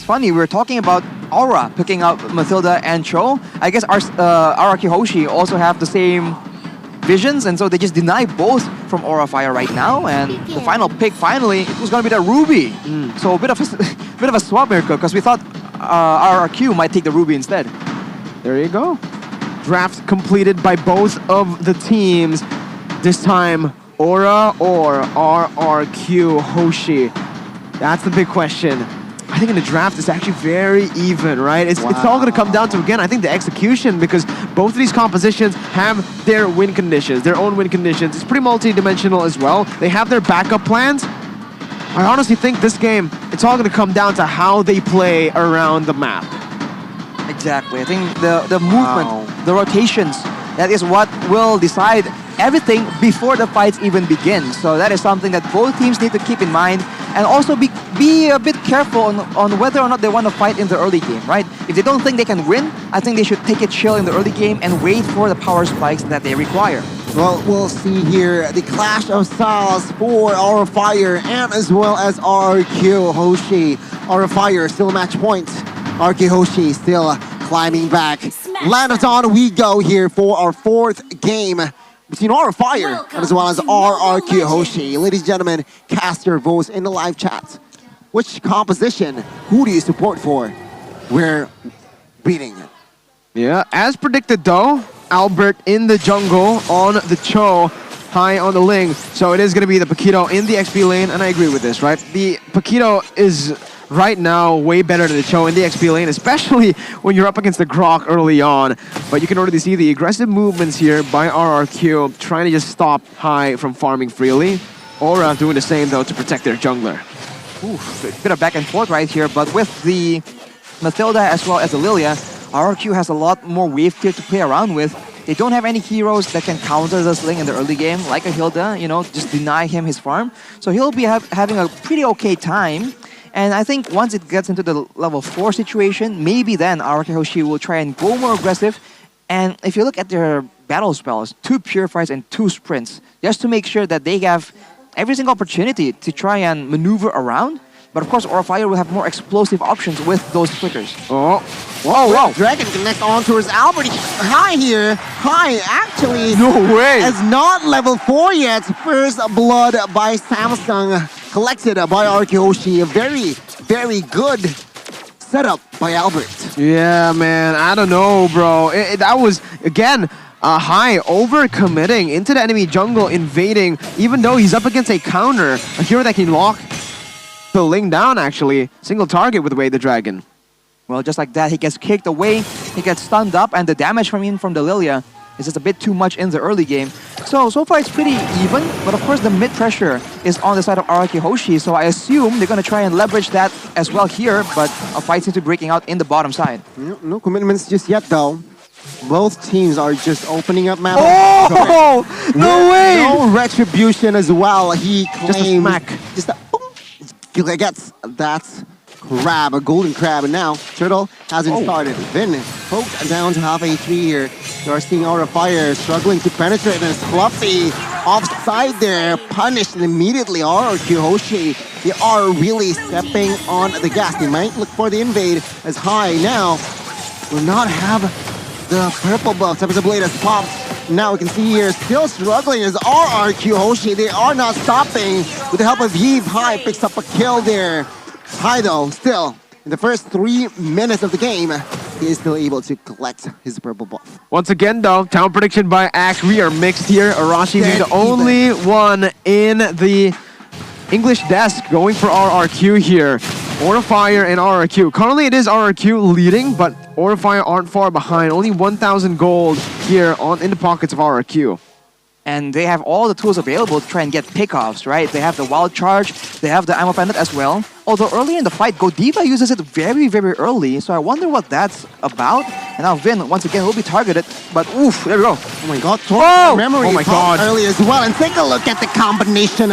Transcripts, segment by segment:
funny. We were talking about Aura picking up Mathilda and Cho. I guess our RRQ Hoshi also have the same visions, and so they just deny both from Aura Fire right now. And the final pick, finally, it was going to be the Ruby. So a bit of a swap here, because we thought RRQ might take the Ruby instead. There you go. Draft completed by both of the teams. This time, Aura or RRQ Hoshi? That's the big question. I think in the draft, it's actually very even, right? It's all going to come down to, again, I think the execution, because both of these compositions have their win conditions, their own win conditions. It's pretty multi-dimensional as well. They have their backup plans. I honestly think this game, it's all going to come down to how they play around the map. Exactly. I think the movement, the rotations, that is what will decide everything before the fights even begin. So that is something that both teams need to keep in mind, and also be a bit careful on whether or not they want to fight in the early game, right? If they don't think they can win, I think they should take it chill in the early game and wait for the power spikes that they require. Well, we'll see here the clash of styles for Aura Fire and as well as RRQ Hoshi. Aura Fire still match point. RRQ Hoshi still climbing back. Land of Dawn, we go here for our fourth game between Aura Fire and as well as RRQ Hoshi. Ladies and gentlemen, cast your votes in the live chat. Which composition, who do you support for? We're beating it. Yeah, as predicted though, Albert in the jungle on the Cho, high on the Ling. So it is going to be the Paquito in the XP lane, and I agree with this, right? The Paquito is right now way better than the Cho in the XP lane, especially when you're up against the Grok early on. But you can already see the aggressive movements here by RRQ, trying to just stop High from farming freely. Aura doing the same though to protect their jungler. Oof, a bit of back and forth right here, but with the Mathilda as well as the Lilia, RRQ has a lot more wave tier to play around with. They don't have any heroes that can counter this Ling in the early game, like a Hilda, you know, just deny him his farm. So he'll be having a pretty okay time. And I think once it gets into the level 4 situation, maybe then RRQ Hoshi will try and go more aggressive. And if you look at their battle spells, 2 Purifies and 2 Sprints, just to make sure that they have every single opportunity to try and maneuver around. But of course, Aura Fire will have more explosive options with those flickers. Oh, whoa. Dragon connect on towards Albert. High here. High actually is not level 4 yet. First blood by Samsung, collected by RRQ Hoshi. A very, very good setup by Albert. Yeah, man. I don't know, bro. That was, again, High over-committing into the enemy jungle, invading, even though he's up against a counter, a hero that can lock the Ling down, actually. Single target with Way the Dragon. Well, just like that, he gets kicked away, he gets stunned up, and the damage from the Lilia is just a bit too much in the early game. So far it's pretty even, but of course the mid pressure is on the side of RRQ Hoshi, so I assume they're going to try and leverage that as well here, but a fight seems to be breaking out in the bottom side. No commitments just yet, though. Both teams are just opening up map. Oh! No way! No retribution as well. He claims... Just a smack. Just a... Boom. Gets that crab, a golden crab, and now Turtle hasn't started. Then poked down to half HP here. You are seeing Aura Fire struggling to penetrate, and it's Fluffy offside there, punished immediately. RRQ Hoshi, they are really stepping on the gas. They might look for the invade as High now will not have the purple buff. Tempest Blade has popped. Now we can see here, still struggling is RRQ Hoshi. They are not stopping. With the help of Yves, High picks up a kill there. High though, still, in the first 3 minutes of the game, he is still able to collect his purple buff. Once again though, town prediction by Axe. We are mixed here. Arashi being the only one in the English desk going for RRQ here. Aura Fire and RRQ. Currently it is RRQ leading, but Aura Fire aren't far behind. Only 1,000 gold here in the pockets of RRQ. And they have all the tools available to try and get pickoffs, right? They have the Wild Charge, they have the Ammo Pendant as well. Although early in the fight, Godiva uses it very, very early, so I wonder what that's about. And now Vin, once again, will be targeted, but oof, there we go. Oh my god, memory. Oh my god. Early as well, and take a look at the combination.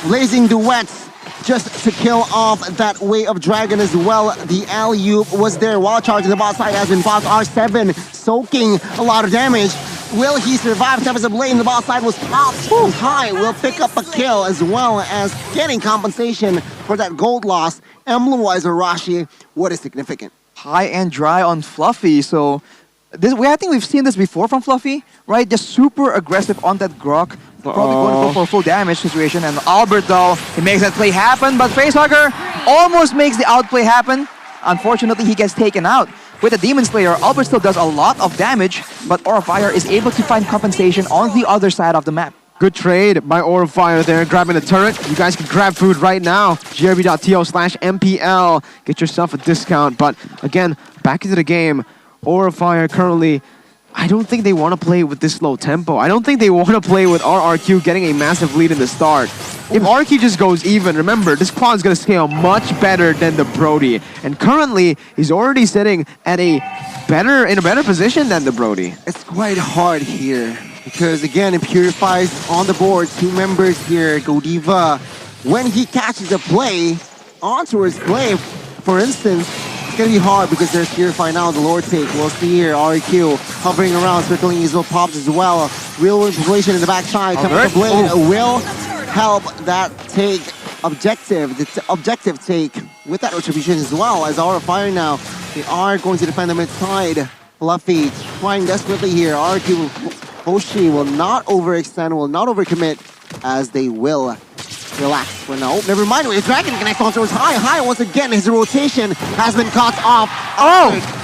Blazing Duets just to kill off that Way of Dragon as well. The alley-oop was there. Wild Charge in the bot side has been blocked. R7 soaking a lot of damage. Will he survive? Tempest Blade in the ball side was popped. High will pick up a kill as well as getting compensation for that gold loss. Emblem-wise, Arashi, what is significant? High and dry on Fluffy. So I think we've seen this before from Fluffy, right? Just super aggressive on that Grok. Probably going to go for a full damage situation. And Albert, though, he makes that play happen. But Facehugger almost makes the outplay happen. Unfortunately, he gets taken out. With the Demon Slayer, Albert still does a lot of damage, but Aura Fire is able to find compensation on the other side of the map. Good trade by Aura Fire there, grabbing the turret. You guys can grab food right now. grb.to/MPL. Get yourself a discount. But again, back into the game. Aura Fire currently, I don't think they want to play with this low tempo. I don't think they want to play with RRQ getting a massive lead in the start. If RRQ just goes even, remember, this quad is going to scale much better than the Brody. And currently, he's already sitting at in a better position than the Brody. It's quite hard here because, again, it purifies on the board. 2 members here, Godiva. When he catches a play, onto his play, for instance, it's going to be hard because there's Purify now, the Lord take. We'll see here, RRQ hovering around, circling his little pops as well. Real manipulation in the backside. Tempest Blade will help that take objective, the objective take with that retribution as well as Aura Fire now. They are going to defend the mid side. Fluffy trying desperately here. RRQ Hoshi will not overextend, will not overcommit as they will relax for now. Oh, never mind. Dragon connects onto his high. Once again, his rotation has been caught off.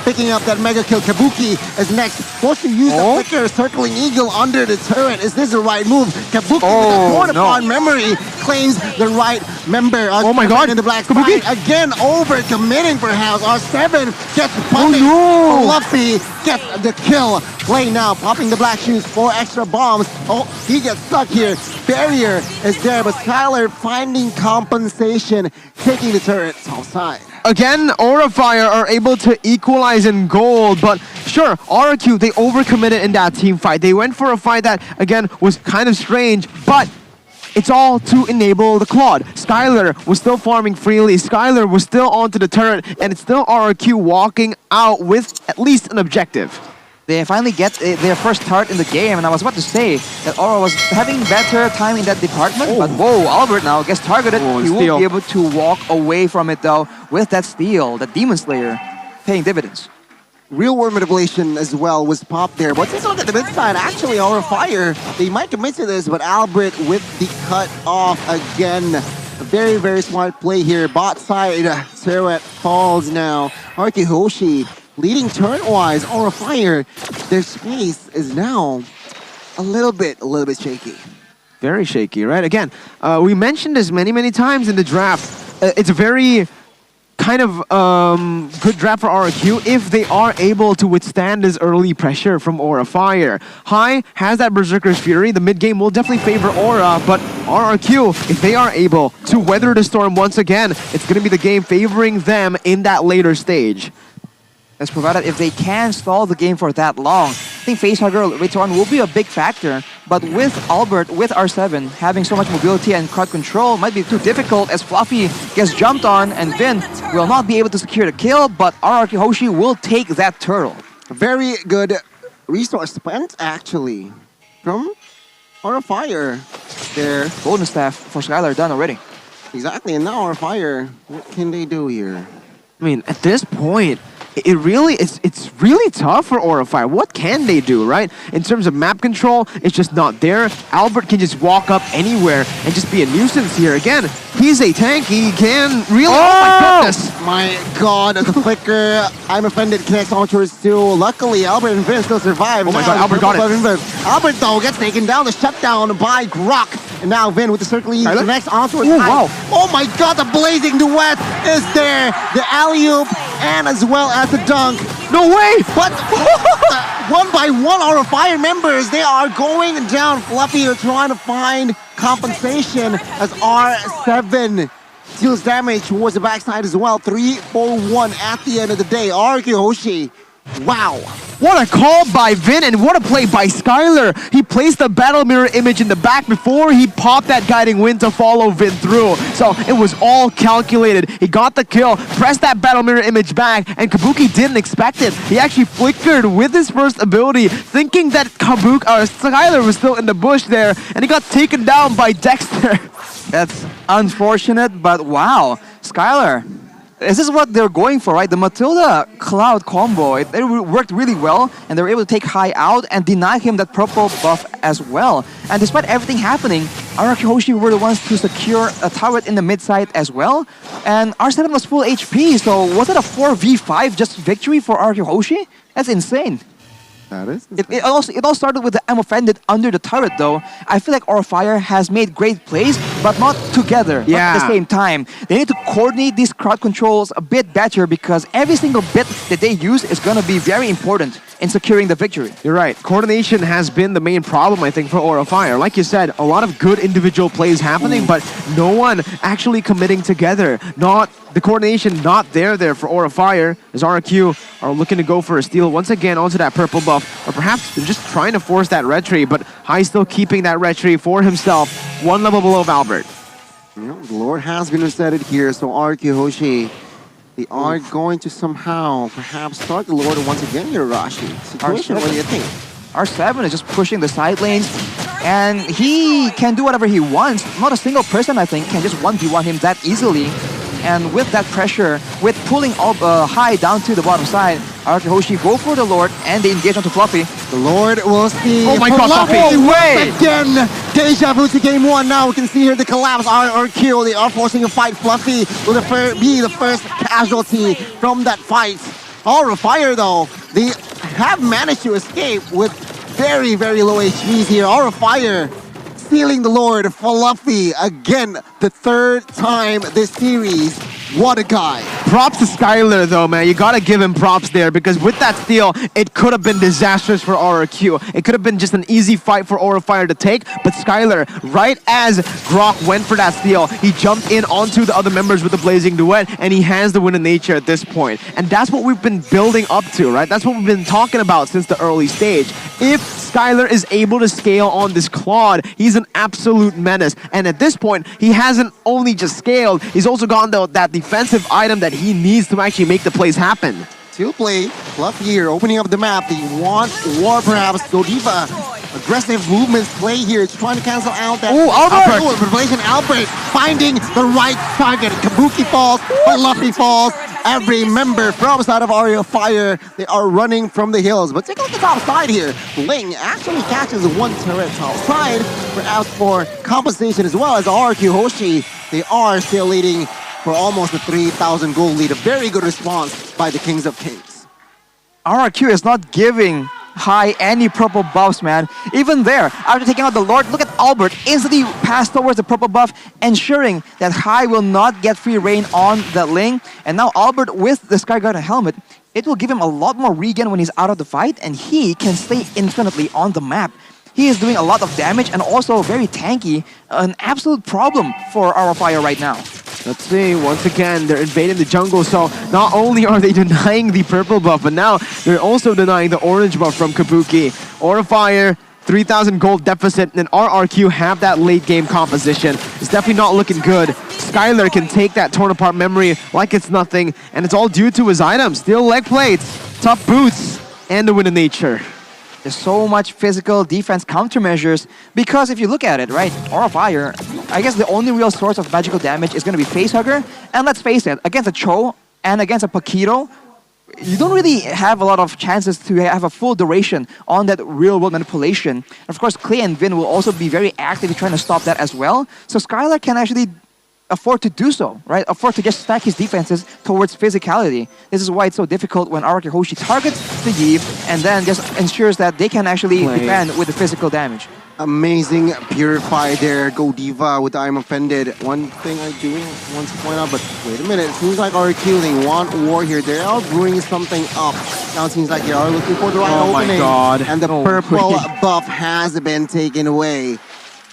Picking up that mega kill. Kabuki is next. Forced to use the flicker, circling eagle under the turret. Is this the right move? Kabuki with a torn upon memory claims the right member. Oh my god. In the black Kabuki side. Again, over committing perhaps. R7 gets punished. Fluffy gets the kill. Play now, popping the black shoes, 4 extra bombs. Oh, he gets stuck here. Barrier is there, but Skylar finding compensation, taking the turret outside. Again, Aura Fire are able to equalize in gold, but sure, RRQ, they overcommitted in that team fight. They went for a fight that, again, was kind of strange, but it's all to enable the Claude. Skylar was still farming freely. Skylar was still onto the turret, and it's still RRQ walking out with at least an objective. They finally get their first start in the game, and I was about to say that Aura was having better time in that department, but whoa, Albert now gets targeted. He will be able to walk away from it though with that steal, the Demon Slayer, paying dividends. Real world manipulation as well was popped there, but take a look at the mid side. Actually, Aura Fire, they might commit to this, but Albert with the cut off again. A very, very smart play here. Bot side, turret falls now. RRQ Hoshi leading turret-wise. Aura Fire, their space is now a little bit shaky. Very shaky, right? Again, we mentioned this many times in the draft. It's a very kind of good draft for RRQ if they are able to withstand this early pressure from Aura Fire. High has that Berserker's Fury. The mid game will definitely favor Aura, but RRQ, if they are able to weather the storm once again, it's going to be the game favoring them in that later stage. That's provided if they can stall the game for that long. I think Facehugger later on will be a big factor, but with Albert, with R7, having so much mobility and crowd control might be too difficult as Fluffy gets jumped on and Vin will not be able to secure the kill, but RRQ Hoshi will take that turtle. Very good resource spent, actually, from Aura Fire there. Golden Staff for Skylar done already. Exactly, and now Aura Fire, what can they do here? I mean, at this point, it's really tough for Aura Fire. What can they do, right? In terms of map control, it's just not there. Albert can just walk up anywhere and just be a nuisance here. Again, he's a tank. He can really... Oh my goodness! My god, the flicker. I'm offended. Connects onto his two. Luckily, Albert and Vin still survive. Oh my god, Albert got it. Albert, though, gets taken down. The shutdown by Grok. And now Vin with the circling connects onto his wow. Oh my god, the blazing duet is there. The alley-oop and as well as the dunk. No way! But one by one, Aura Fire members, they are going down. Fluffy are trying to find compensation as R7 deals damage towards the backside as well. 3-4-1 at the end of the day. RRQ Hoshi, wow. What a call by Vin, and what a play by Skylar. He placed the battle mirror image in the back before he popped that guiding wind to follow Vin through. So it was all calculated. He got the kill, pressed that battle mirror image back, and Kabuki didn't expect it. He actually flickered with his first ability, thinking that Skylar was still in the bush there, and he got taken down by Dexter. That's unfortunate, but wow, Skylar. This is what they're going for, right? The Matilda Cloud combo, it worked really well, and they were able to take High out and deny him that purple buff as well. And despite everything happening, RRQ Hoshi were the ones to secure a turret in the mid side as well. And R7 was full HP, so was it a 4v5 just victory for RRQ Hoshi? That's insane. That is. It all started with the I'm offended under the turret though. I feel like Fire has made great plays, but not together, not at the same time. They need to coordinate these crowd controls a bit better because every single bit that they use is going to be very important in securing the victory. You're right. Coordination has been the main problem, I think, for Fire. Like you said, a lot of good individual plays happening, but no one actually committing together. The coordination not there for Fire, as RRQ are looking to go for a steal once again onto that purple buff, or perhaps they're just trying to force that red tree, but High still keeping that red tree for himself, one level below Albert. The Lord has been resetted here, so RRQ Hoshi, they are going to somehow perhaps start the Lord once again here, Rashi. Situation, what do you think? R7 is just pushing the side lanes, and he can do whatever he wants. Not a single person, I think, can just 1v1 him that easily. And with that pressure, with pulling High down to the bottom side, RRQ Hoshi go for the Lord, and they engage onto Fluffy. The Lord will see. Oh my god, Fluffy! Once again, deja vu to game one. Now we can see here the collapse. RRQ, they are forcing a fight. Fluffy will be the first casualty from that fight. Fire though, they have managed to escape with very, very low HPs here. Fire stealing the Lord. Fluffy again, the third time this series. What a guy. Props to Skylar though, man. You gotta give him props there because with that steal, it could have been disastrous for RRQ. It could have been just an easy fight for Fire to take, but Skylar, right as Grok went for that steal, he jumped in onto the other members with the Blazing Duet, and he has the win in nature at this point. And that's what we've been building up to, right? That's what we've been talking about since the early stage. If Skylar is able to scale on this Claude, he's an absolute menace. And at this point, he hasn't only just scaled, he's also gotten that defensive item that he needs to actually make the plays happen. Still play, Fluffy here, opening up the map. They want war perhaps. Godiva, aggressive movements play here. It's trying to cancel out that. Oh, Albert! Oh, revelation Albert finding the right target. Kabuki falls, Fluffy falls. Every member from side of Fire, they are running from the hills. But take a look at the top side here. Ling actually catches one turret top side, perhaps for compensation as well as RRQ Hoshi. They are still leading for almost a 3,000 gold lead. A very good response by the Kings of Kings. RRQ is not giving High any purple buffs, man. Even there, after taking out the Lord, look at Albert instantly pass towards the purple buff, ensuring that High will not get free reign on the Ling. And now Albert with the Sky Guardian helmet, it will give him a lot more regen when he's out of the fight, and he can stay infinitely on the map. He is doing a lot of damage and also very tanky, an absolute problem for Fire right now. Let's see, once again, they're invading the jungle, so not only are they denying the purple buff, but now they're also denying the orange buff from Kabuki. Fire, 3,000 gold deficit, and RRQ have that late game composition. It's definitely not looking good. Skylar can take that torn apart memory like it's nothing, and it's all due to his items. Steel leg plates, tough boots, and the win in nature. There's so much physical defense countermeasures because if you look at it, right, Fire, I guess the only real source of magical damage is going to be Facehugger. And let's face it, against a Cho and against a Paquito, you don't really have a lot of chances to have a full duration on that real-world manipulation. And of course, Clay and Vin will also be very active in trying to stop that as well. So Skylar can actually afford to do so, right? Afford to just stack his defenses towards physicality. This is why it's so difficult when RRQ Hoshi targets the Yve and then just ensures that they can actually defend with the physical damage. Amazing Purify there, Godiva with I'm Offended. One thing I do want to point out, but wait a minute, it seems like RRQ, they want war here. They are brewing something up. Now it seems like they are looking for the right opening. Oh my god. And the purple buff has been taken away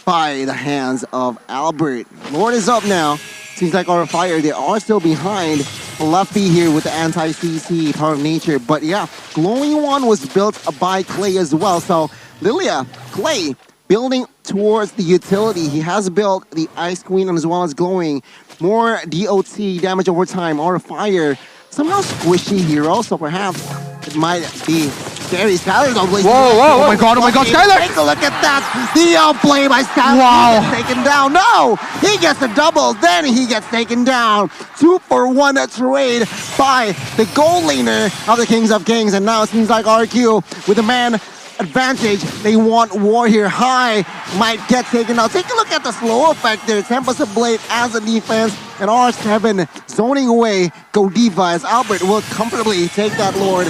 by the hands of Albert. Lord is up now. Seems like Fire, they are still behind. Fluffy here with the anti-CC power of nature. But yeah, Glowing One was built by Clay as well. So Lilia, Clay, building towards the utility. He has built the Ice Queen as well as Glowing. More DOT, damage over time, or fire. Somehow squishy hero, so perhaps it might be scary. Skylar don't blink. Whoa, oh my god, Skylar! Take a look at that! The outplay by Skylar. Wow. He gets taken down. No! He gets a double, then he gets taken down. 2-for-1 trade by the goal laner of the Kings of Kings. And now it seems like RRQ with a man advantage. They want war here. High might get taken out. Take a look at the slow effect there. Tempest Blade as a defense, and R7 zoning away Godiva as Albert will comfortably take that Lord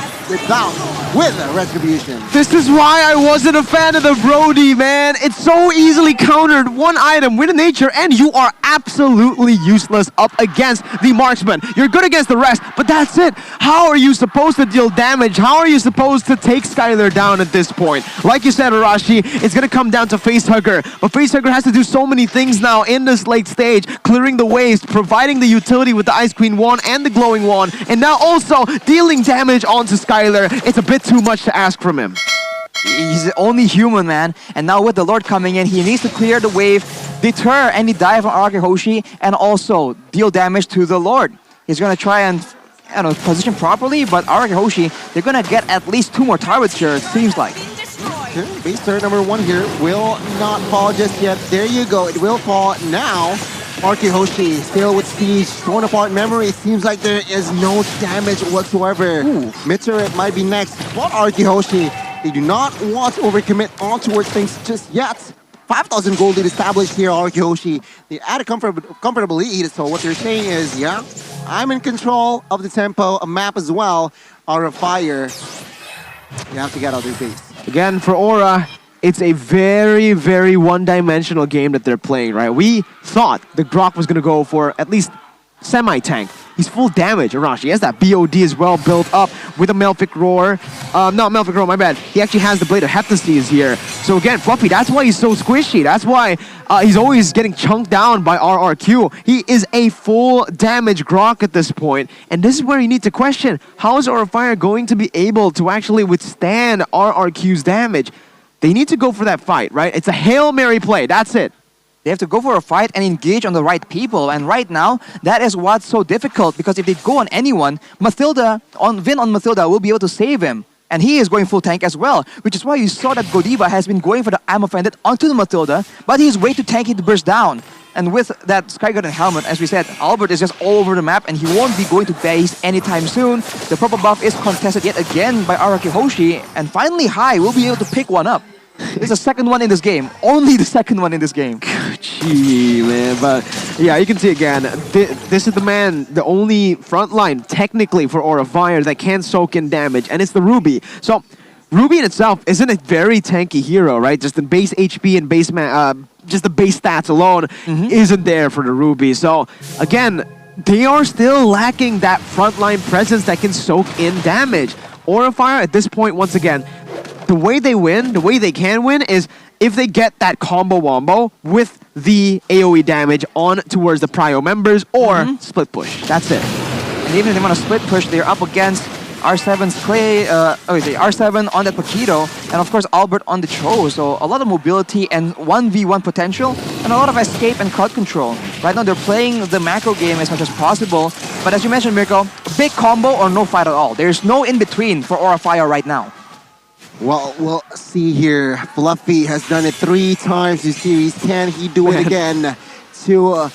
with retribution. This is why I wasn't a fan of the Brody, man. It's so easily countered. One item, win in nature, and you are absolutely useless up against the marksman. You're good against the rest, but that's it. How are you supposed to deal damage? How are you supposed to take Skylar down at this point? Like you said, Arashi, it's going to come down to Facehugger. But Facehugger has to do so many things now in this late stage, clearing the waves, providing the utility with the Ice Queen wand and the Glowing wand, and now also dealing damage onto Skylar. It's a bit too much to ask from him. He's only human, man. And now with the Lord coming in, he needs to clear the wave, deter any dive from RRQ Hoshi, and also deal damage to the Lord. He's going to try and position properly, but RRQ Hoshi, they're going to get at least 2 more targets here, it seems like. Okay, base turret number 1 here will not fall just yet. There you go. It will fall now. RRQ Hoshi still with Siege, torn apart memory. Seems like there is no damage whatsoever. Mid-turret might be next, but RRQ Hoshi, they do not want to overcommit on towards things just yet. 5,000 gold lead established here, RRQ Hoshi. They add a comfortable lead, so what they're saying is, yeah, I'm in control of the tempo, a map as well, Aura Fire. You have to get out of their base. Again, for Aura, it's a very, very one-dimensional game that they're playing, right? We thought the Grok was going to go for at least semi-tank. He's full damage, Arashi. He has that BOD as well built up with a Melfic Roar. Not Melfic Roar, my bad. He actually has the Blade of Hephaestus here. So again, Fluffy, that's why he's so squishy. That's why he's always getting chunked down by RRQ. He is a full damage Grok at this point. And this is where you need to question, how is Aura Fire going to be able to actually withstand RRQ's damage? They need to go for that fight, right? It's a Hail Mary play. That's it. They have to go for a fight and engage on the right people. And right now, that is what's so difficult, because if they go on anyone, Vin on Mathilda will be able to save him. And he is going full tank as well, which is why you saw that Godiva has been going for the I'm Offended onto the Mathilda, but he's way too tanky to burst down. And with that Sky Garden helmet, as we said, Albert is just all over the map and he won't be going to base anytime soon. The purple buff is contested yet again by RRQ Hoshi, and finally High will be able to pick one up. It's the second one in this game. Only the second one in this game. Gee, man. But yeah, you can see again, this is the man, the only frontline technically for Aura Fire that can soak in damage, and it's the Ruby. So Ruby in itself isn't a very tanky hero, right? Just the base HP and base just the base stats alone isn't there for the Ruby. So again, they are still lacking that frontline presence that can soak in damage. Aura Fire at this point, once again, the way they win, the way they can win is if they get that combo wombo with the AoE damage on towards the Prio members or split push. That's it. And even if they want to split push, they're up against R7's Clay, R7 on that Paquito, and of course Albert on the Cho. So a lot of mobility and 1v1 potential, and a lot of escape and crowd control. Right now they're playing the macro game as much as possible, but as you mentioned, Mirko, big combo or no fight at all. There's no in-between for Aura Fire right now. Well, we'll see here. Fluffy has done it 3 times this series. Can he do it again to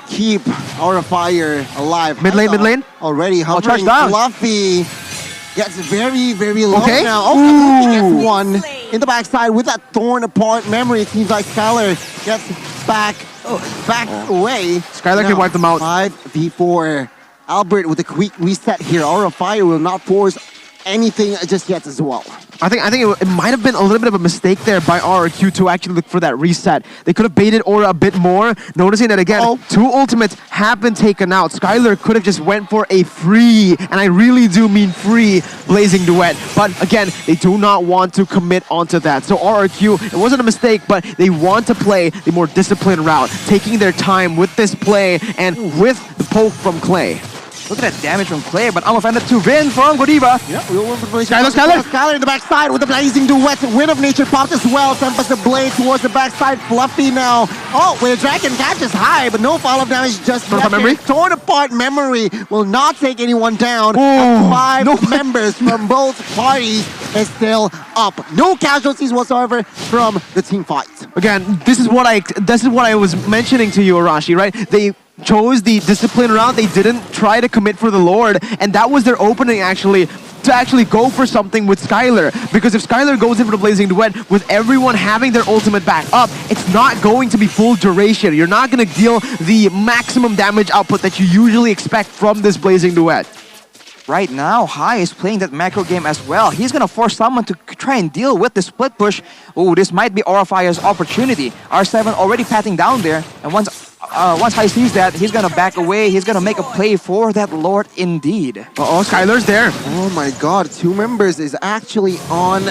keep Aura Fire alive? Mid lane. Already hovering. Down. Fluffy gets very, very low now. Ooh. He gets one in the backside with that torn apart memory. It seems like Skylar gets back away. Skylar can wipe them out. 5v4. Albert with a quick reset here. Aura Fire will not force anything just yet as well. I think it might have been a little bit of a mistake there by RRQ to actually look for that reset. They could have baited Aura a bit more, noticing that again, 2 ultimates have been taken out. Skylar could have just went for a free, and I really do mean free, Blazing Duet. But again, they do not want to commit onto that. So RRQ, it wasn't a mistake, but they want to play the more disciplined route, taking their time with this play and with the poke from Clay. Look at that damage from Clay, but I'm offended to win from Godiva. Yep, real one for Skylar. Skylar in the backside with the blazing duet. Wind of Nature pops as well. Tempest the blade towards the backside. Fluffy now. Oh, where Dragon catches high, but no follow-up damage. Just Torn apart memory? Torn apart memory will not take anyone down. Ooh, And 5 no. members from both parties is still up. No casualties whatsoever from the team fight. Again, this is what I was mentioning to you, Arashi, right? They chose the discipline route. They didn't try to commit for the Lord, and that was their opening actually to actually go for something with Skylar. Because if Skylar goes in for the Blazing Duet with everyone having their ultimate back up, it's not going to be full duration. You're not going to deal the maximum damage output that you usually expect from this Blazing Duet. Right now, Hai is playing that macro game as well. He's gonna force someone to try and deal with the split push. Oh, this might be Aura Fire's opportunity. R7 already patting down there, and once Hai sees that, he's gonna back away. He's gonna make a play for that Lord indeed. Uh-oh, Skylar's there. Oh my god, 2 members is actually on.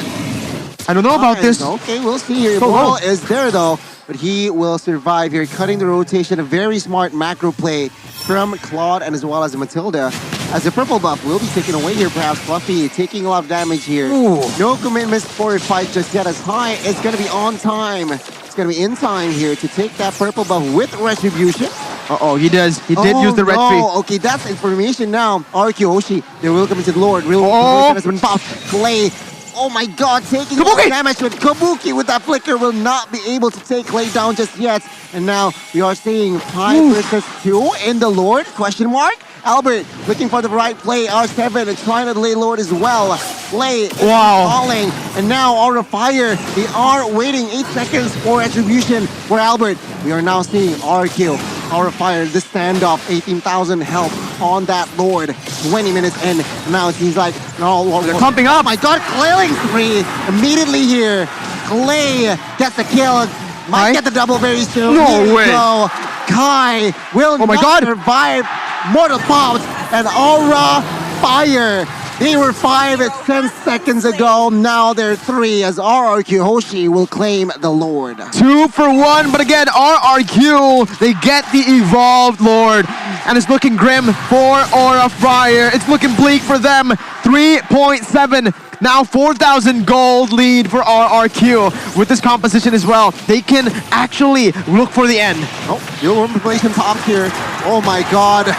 I don't know about this. Okay, we'll see here. So Ball low. is there though, but he will survive here, cutting the rotation. A very smart macro play from Claude and as well as Matilda. As the purple buff will be taken away here, perhaps Fluffy taking a lot of damage here. Ooh. No commitments for a fight just yet, as Hai is going to be on time. It's going to be in time here to take that purple buff with Retribution. Uh-oh, he did use the red tree. Okay, that's information now. RRQ Hoshi, they will come into the Lord. Real Oh. has been popped. Clay. Oh my god, taking Kabuki! damage with Kabuki with that flicker will not be able to take Clay down just yet. And now we are seeing 5 versus 2 in the Lord, question mark. Albert looking for the right play. R7 and trying to delay Lord as well. Clay is falling. And now Aura Fire, they are waiting 8 seconds for Retribution for Albert. We are now seeing RRQ, Aura Fire, the standoff, 18,000 health on that Lord. 20 minutes in. Now it seems like They're pumping up. Oh my god, Clayling's free immediately here. Clay gets the kill. Might Kai? get the double very soon. No Here we way. go. Kai will Oh my not god. survive Mortal Pops and Aura Fire. They were 5 at 10 seconds ago. Now they're 3 as RRQ Hoshi will claim the Lord. 2 for 1, but again, RRQ, they get the Evolved Lord. And it's looking grim for Aura Fire. It's looking bleak for them. 3.7, now 4,000 gold lead for RRQ. With this composition as well, they can actually look for the end. Oh, your replacement pops here. Oh my god.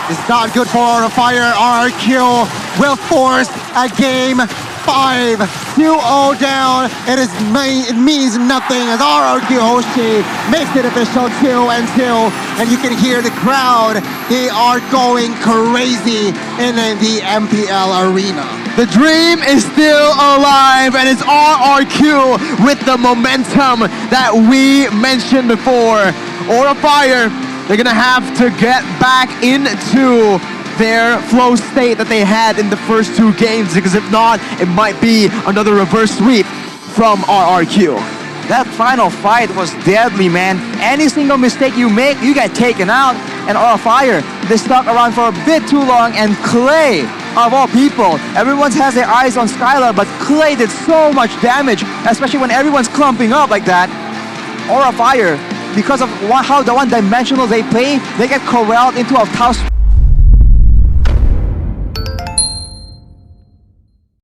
It's not good for Aura Fire. RRQ will force a game 5. 2-0 down. It means nothing as RRQ Hoshi makes it official 2-2. And you can hear the crowd. They are going crazy in the MPL arena. The dream is still alive, and it's RRQ with the momentum that we mentioned before. Aura Fire, they're gonna have to get back into their flow state that they had in the first 2 games, because if not, it might be another reverse sweep from RRQ. That final fight was deadly, man. Any single mistake you make, you get taken out. And Aura Fire, they stuck around for a bit too long, and Clay, of all people, everyone has their eyes on Skylar, but Clay did so much damage, especially when everyone's clumping up like that. Aura Fire, because of how the one-dimensional they play, they get corralled into a tough